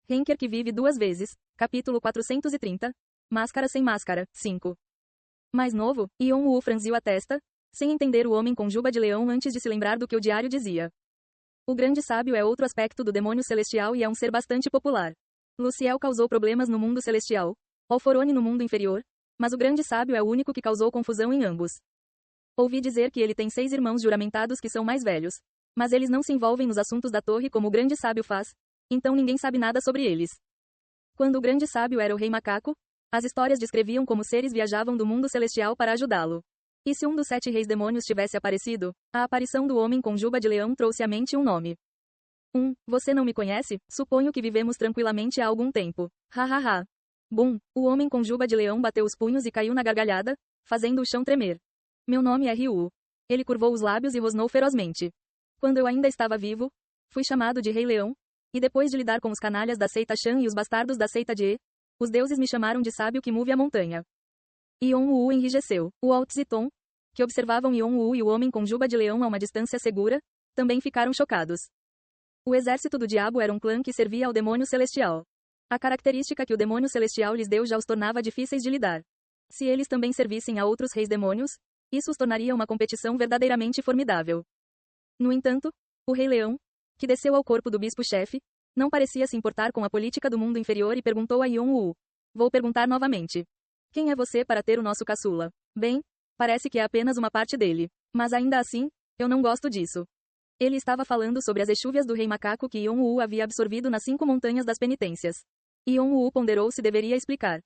Henker que vive duas vezes. Capítulo 430. Máscara sem máscara. 5. Mais novo, Yon-Woo franziu a testa, sem entender o homem com juba de leão antes de se lembrar do que o diário dizia. O grande sábio é outro aspecto do demônio celestial e é um ser bastante popular. Luciel causou problemas no mundo celestial, Alforone no mundo inferior, mas o grande sábio é o único que causou confusão em ambos. Ouvi dizer que ele tem 6 irmãos juramentados que são mais velhos, mas eles não se envolvem nos assuntos da torre como o grande sábio faz, então ninguém sabe nada sobre eles. Quando o grande sábio era o rei macaco, as histórias descreviam como seres viajavam do mundo celestial para ajudá-lo. E se um dos 7 reis demônios tivesse aparecido, a aparição do homem com juba de leão trouxe à mente um nome. Você não me conhece? Suponho que vivemos tranquilamente há algum tempo. Hahaha. Bum, o homem com juba de leão bateu os punhos e caiu na gargalhada, fazendo o chão tremer. Meu nome é Ryu. Ele curvou os lábios e rosnou ferozmente. Quando eu ainda estava vivo, fui chamado de Rei Leão, e depois de lidar com os canalhas da seita Shan e os bastardos da seita Je, os deuses me chamaram de sábio que move a montanha. Yon-Woo enrijeceu. O Alt Ziton, que observavam Yon-Woo e o homem com juba de leão a uma distância segura, também ficaram chocados. O exército do diabo era um clã que servia ao demônio celestial. A característica que o demônio celestial lhes deu já os tornava difíceis de lidar. Se eles também servissem a outros reis demônios, isso os tornaria uma competição verdadeiramente formidável. No entanto, o Rei Leão, que desceu ao corpo do bispo-chefe, não parecia se importar com a política do mundo inferior e perguntou a Yon-Woo. Vou perguntar novamente. Quem é você para ter o nosso caçula? Bem, parece que é apenas uma parte dele. Mas ainda assim, eu não gosto disso. Ele estava falando sobre as exúvias do rei macaco que Yon-Woo havia absorvido nas 5 montanhas das penitências. Yon-Woo ponderou se deveria explicar.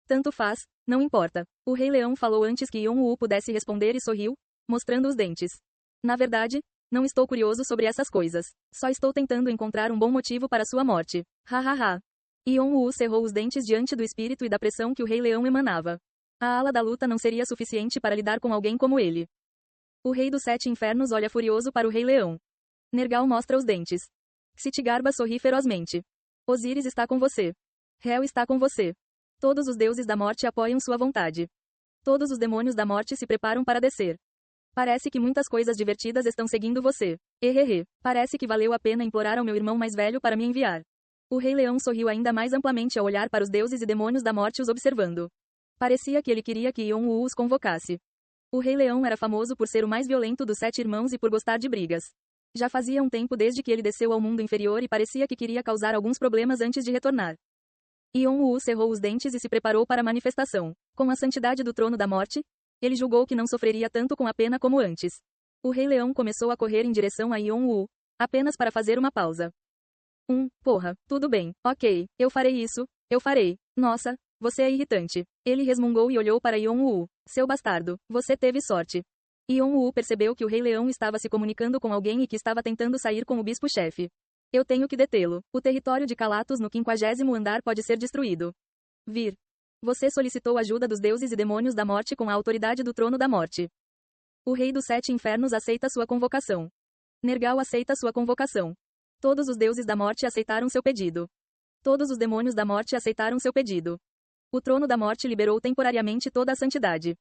Tanto faz, não importa. O Rei Leão falou antes que Yon-Woo pudesse responder e sorriu, mostrando os dentes. Na verdade, não estou curioso sobre essas coisas. Só estou tentando encontrar um bom motivo para sua morte. Hahaha. Yon-Woo cerrou os dentes diante do espírito e da pressão que o Rei Leão emanava. A ala da luta não seria suficiente para lidar com alguém como ele. O Rei dos 7 Infernos olha furioso para o Rei Leão. Nergal mostra os dentes. Xitigarbha sorri ferozmente. Osíris está com você. Hel está com você. Todos os deuses da morte apoiam sua vontade. Todos os demônios da morte se preparam para descer. Parece que muitas coisas divertidas estão seguindo você. Hehehe. Parece que valeu a pena implorar ao meu irmão mais velho para me enviar. O Rei Leão sorriu ainda mais amplamente ao olhar para os deuses e demônios da morte os observando. Parecia que ele queria que Yon-Woo os convocasse. O Rei Leão era famoso por ser o mais violento dos 7 irmãos e por gostar de brigas. Já fazia um tempo desde que ele desceu ao mundo inferior e parecia que queria causar alguns problemas antes de retornar. Yon-Woo cerrou os dentes e se preparou para a manifestação. Com a santidade do trono da morte, ele julgou que não sofreria tanto com a pena como antes. O Rei Leão começou a correr em direção a Yon-Woo, apenas para fazer uma pausa. Porra, tudo bem, ok, eu farei isso, eu farei. Nossa, você é irritante. Ele resmungou e olhou para Yon-Woo. Seu bastardo, você teve sorte. Yon-Woo percebeu que o Rei Leão estava se comunicando com alguém e que estava tentando sair com o bispo-chefe. Eu tenho que detê-lo. O território de Calatos no 50º andar pode ser destruído. Vir. Você solicitou ajuda dos deuses e demônios da morte com a autoridade do trono da morte. O Rei dos 7 Infernos aceita sua convocação. Nergal aceita sua convocação. Todos os deuses da morte aceitaram seu pedido. Todos os demônios da morte aceitaram seu pedido. O trono da morte liberou temporariamente toda a santidade.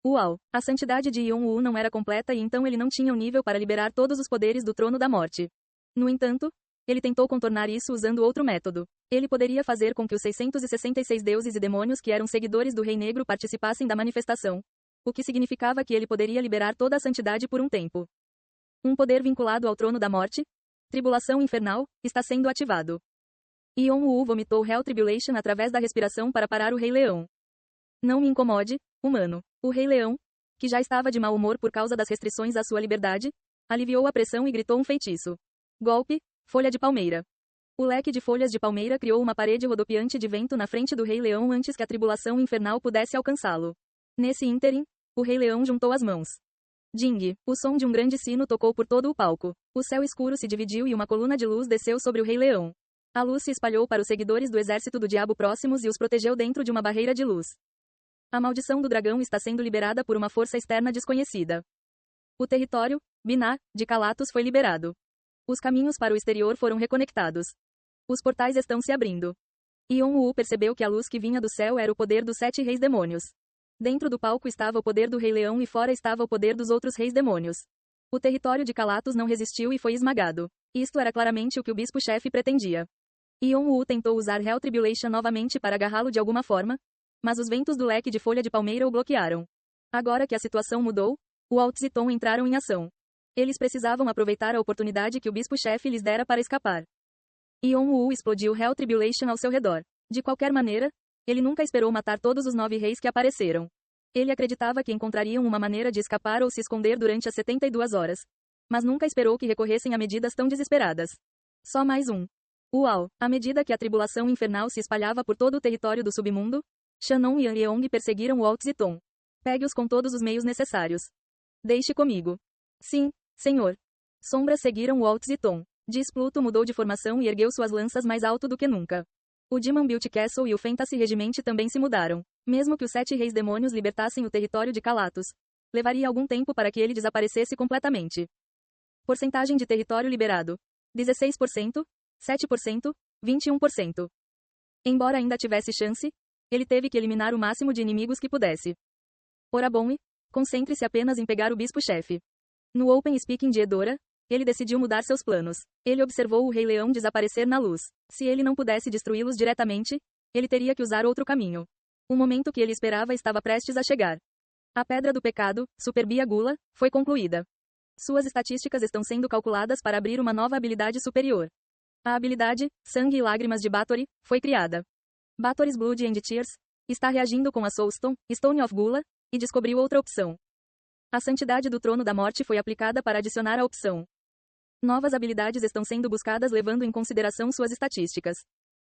Uau! A santidade de Yon-Woo não era completa e então ele não tinha um nível para liberar todos os poderes do trono da morte. No entanto, ele tentou contornar isso usando outro método. Ele poderia fazer com que os 666 deuses e demônios que eram seguidores do Rei Negro participassem da manifestação. O que significava que ele poderia liberar toda a santidade por um tempo. Um poder vinculado ao trono da morte, tribulação infernal, está sendo ativado. Yon-Woo vomitou Hell Tribulation através da respiração para parar o Rei Leão. Não me incomode, humano. O Rei Leão, que já estava de mau humor por causa das restrições à sua liberdade, aliviou a pressão e gritou um feitiço. Golpe, folha de palmeira. O leque de folhas de palmeira criou uma parede rodopiante de vento na frente do Rei Leão antes que a tribulação infernal pudesse alcançá-lo. Nesse ínterim, o Rei Leão juntou as mãos. Ding! O som de um grande sino tocou por todo o palco. O céu escuro se dividiu e uma coluna de luz desceu sobre o Rei Leão. A luz se espalhou para os seguidores do exército do diabo próximos e os protegeu dentro de uma barreira de luz. A maldição do dragão está sendo liberada por uma força externa desconhecida. O território, Binah, de Calatos foi liberado. Os caminhos para o exterior foram reconectados. Os portais estão se abrindo. Yon-Woo percebeu que a luz que vinha do céu era o poder dos 7 reis demônios. Dentro do palco estava o poder do Rei Leão e fora estava o poder dos outros reis demônios. O território de Calatos não resistiu e foi esmagado. Isto era claramente o que o bispo-chefe pretendia. Yon-Woo tentou usar Hell Tribulation novamente para agarrá-lo de alguma forma, mas os ventos do leque de folha de palmeira o bloquearam. Agora que a situação mudou, Waltz e Tom entraram em ação. Eles precisavam aproveitar a oportunidade que o bispo-chefe lhes dera para escapar. Yon-Woo explodiu Hell Tribulation ao seu redor. De qualquer maneira, ele nunca esperou matar todos os 9 reis que apareceram. Ele acreditava que encontrariam uma maneira de escapar ou se esconder durante as 72 horas. Mas nunca esperou que recorressem a medidas tão desesperadas. Só mais um. Uau! À medida que a tribulação infernal se espalhava por todo o território do submundo, Shannon e Yeong perseguiram Waltz e Tom. Pegue-os com todos os meios necessários. Deixe comigo. Sim, senhor. Sombras seguiram Waltz e Tom. Diz Pluto mudou de formação e ergueu suas lanças mais alto do que nunca. O Demon Beauty Castle e o Fantasy Regiment também se mudaram. Mesmo que os 7 reis demônios libertassem o território de Calatos, levaria algum tempo para que ele desaparecesse completamente. Porcentagem de território liberado: 16%, 7%, 21%. Embora ainda tivesse chance, ele teve que eliminar o máximo de inimigos que pudesse. Ora bom, e concentre-se apenas em pegar o bispo-chefe. No Open Speaking de Edora, ele decidiu mudar seus planos. Ele observou o Rei Leão desaparecer na luz. Se ele não pudesse destruí-los diretamente, ele teria que usar outro caminho. O momento que ele esperava estava prestes a chegar. A Pedra do Pecado, Superbia Gula, foi concluída. Suas estatísticas estão sendo calculadas para abrir uma nova habilidade superior. A habilidade, Sangue e Lágrimas de Bathory, foi criada. Bathory's Blood and Tears está reagindo com a Soulstone, Stone of Gula, e descobriu outra opção. A Santidade do Trono da Morte foi aplicada para adicionar a opção. Novas habilidades estão sendo buscadas levando em consideração suas estatísticas.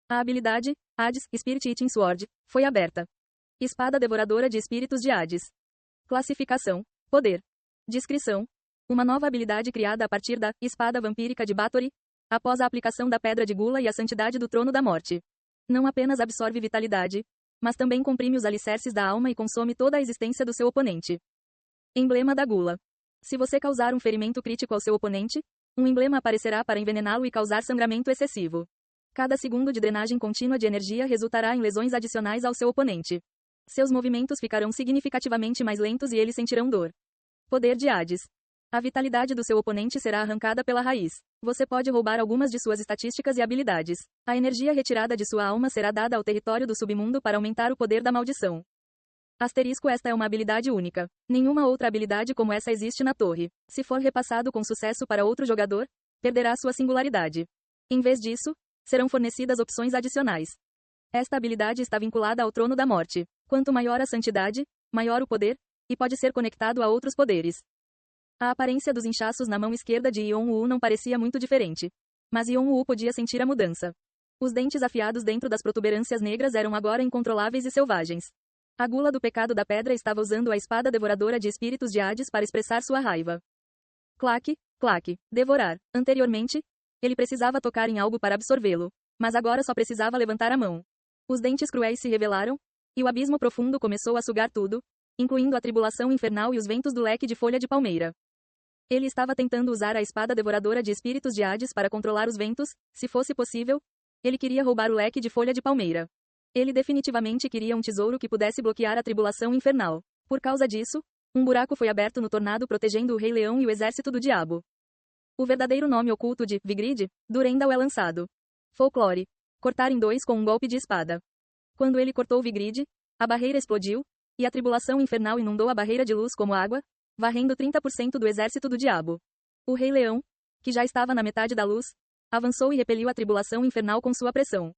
A habilidade, Hades, Spirit Eating Sword, foi aberta. Espada Devoradora de Espíritos de Hades. Classificação: Poder. Descrição: uma nova habilidade criada a partir da Espada Vampírica de Bathory, após a aplicação da Pedra de Gula e a Santidade do Trono da Morte. Não apenas absorve vitalidade, mas também comprime os alicerces da alma e consome toda a existência do seu oponente. Emblema da Gula. Se você causar um ferimento crítico ao seu oponente, um emblema aparecerá para envenená-lo e causar sangramento excessivo. Cada segundo de drenagem contínua de energia resultará em lesões adicionais ao seu oponente. Seus movimentos ficarão significativamente mais lentos e eles sentirão dor. Poder de Hades. A vitalidade do seu oponente será arrancada pela raiz. Você pode roubar algumas de suas estatísticas e habilidades. A energia retirada de sua alma será dada ao território do submundo para aumentar o poder da maldição. Asterisco: esta é uma habilidade única. Nenhuma outra habilidade como essa existe na torre. Se for repassado com sucesso para outro jogador, perderá sua singularidade. Em vez disso, serão fornecidas opções adicionais. Esta habilidade está vinculada ao Trono da Morte. Quanto maior a santidade, maior o poder, e pode ser conectado a outros poderes. A aparência dos inchaços na mão esquerda de Yon-Woo não parecia muito diferente. Mas Yon-Woo podia sentir a mudança. Os dentes afiados dentro das protuberâncias negras eram agora incontroláveis e selvagens. A gula do pecado da pedra estava usando a espada devoradora de espíritos de Hades para expressar sua raiva. Claque, claque, devorar. Anteriormente, ele precisava tocar em algo para absorvê-lo, mas agora só precisava levantar a mão. Os dentes cruéis se revelaram, e o abismo profundo começou a sugar tudo, incluindo a tribulação infernal e os ventos do leque de folha de palmeira. Ele estava tentando usar a espada devoradora de espíritos de Hades para controlar os ventos, se fosse possível. Ele queria roubar o leque de folha de palmeira. Ele definitivamente queria um tesouro que pudesse bloquear a tribulação infernal. Por causa disso, um buraco foi aberto no tornado protegendo o Rei Leão e o exército do diabo. O verdadeiro nome oculto de Vigrid, Durendal, é lançado. Folclore. Cortar em 2 com um golpe de espada. Quando ele cortou Vigrid, a barreira explodiu, e a tribulação infernal inundou a barreira de luz como água, varrendo 30% do exército do diabo. O Rei Leão, que já estava na metade da luz, avançou e repeliu a tribulação infernal com sua pressão.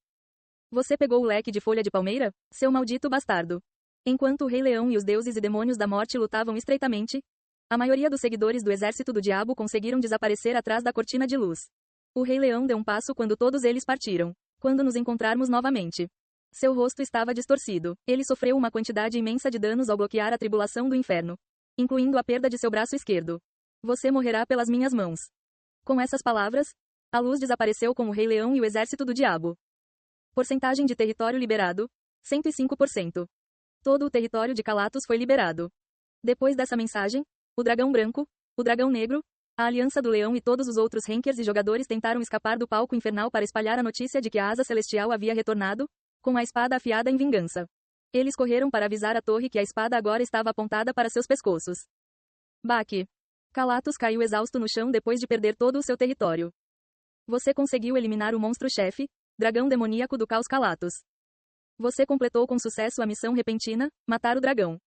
Você pegou o leque de folha de palmeira, seu maldito bastardo. Enquanto o Rei Leão e os deuses e demônios da morte lutavam estreitamente, a maioria dos seguidores do exército do diabo conseguiram desaparecer atrás da cortina de luz. O Rei Leão deu um passo quando todos eles partiram. Quando nos encontrarmos novamente. Seu rosto estava distorcido. Ele sofreu uma quantidade imensa de danos ao bloquear a tribulação do inferno, incluindo a perda de seu braço esquerdo. Você morrerá pelas minhas mãos. Com essas palavras, a luz desapareceu com o Rei Leão e o exército do diabo. Porcentagem de território liberado: 105%. Todo o território de Calatos foi liberado. Depois dessa mensagem, o dragão branco, o dragão negro, a Aliança do Leão e todos os outros rankers e jogadores tentaram escapar do palco infernal para espalhar a notícia de que a asa celestial havia retornado, com a espada afiada em vingança. Eles correram para avisar a torre que a espada agora estava apontada para seus pescoços. Baque. Calatos caiu exausto no chão depois de perder todo o seu território. Você conseguiu eliminar o monstro-chefe, dragão demoníaco do caos Calatos. Você completou com sucesso a missão repentina, matar o dragão.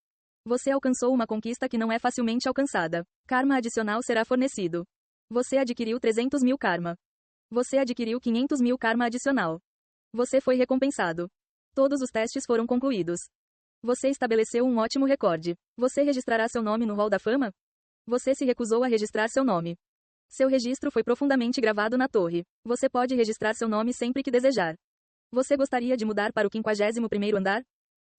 Você alcançou uma conquista que não é facilmente alcançada. Karma adicional será fornecido. Você adquiriu 300.000 karma. Você adquiriu 500.000 karma adicional. Você foi recompensado. Todos os testes foram concluídos. Você estabeleceu um ótimo recorde. Você registrará seu nome no Hall da Fama? Você se recusou a registrar seu nome. Seu registro foi profundamente gravado na torre. Você pode registrar seu nome sempre que desejar. Você gostaria de mudar para o 51º andar?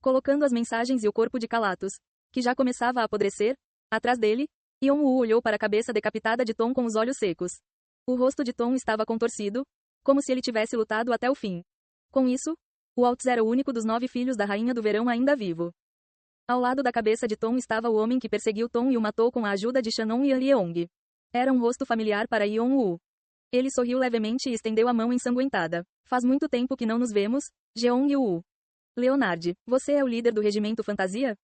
Colocando as mensagens e o corpo de Calatos, que já começava a apodrecer, atrás dele, Yon-Woo olhou para a cabeça decapitada de Tom com os olhos secos. O rosto de Tom estava contorcido, como se ele tivesse lutado até o fim. Com isso, o Waltz era o único dos 9 filhos da Rainha do Verão ainda vivo. Ao lado da cabeça de Tom estava o homem que perseguiu Tom e o matou com a ajuda de Shannon e Yeong. Era um rosto familiar para Yon-Woo. Ele sorriu levemente e estendeu a mão ensanguentada. Faz muito tempo que não nos vemos, Jeong-Woo. Leonard, você é o líder do regimento fantasia?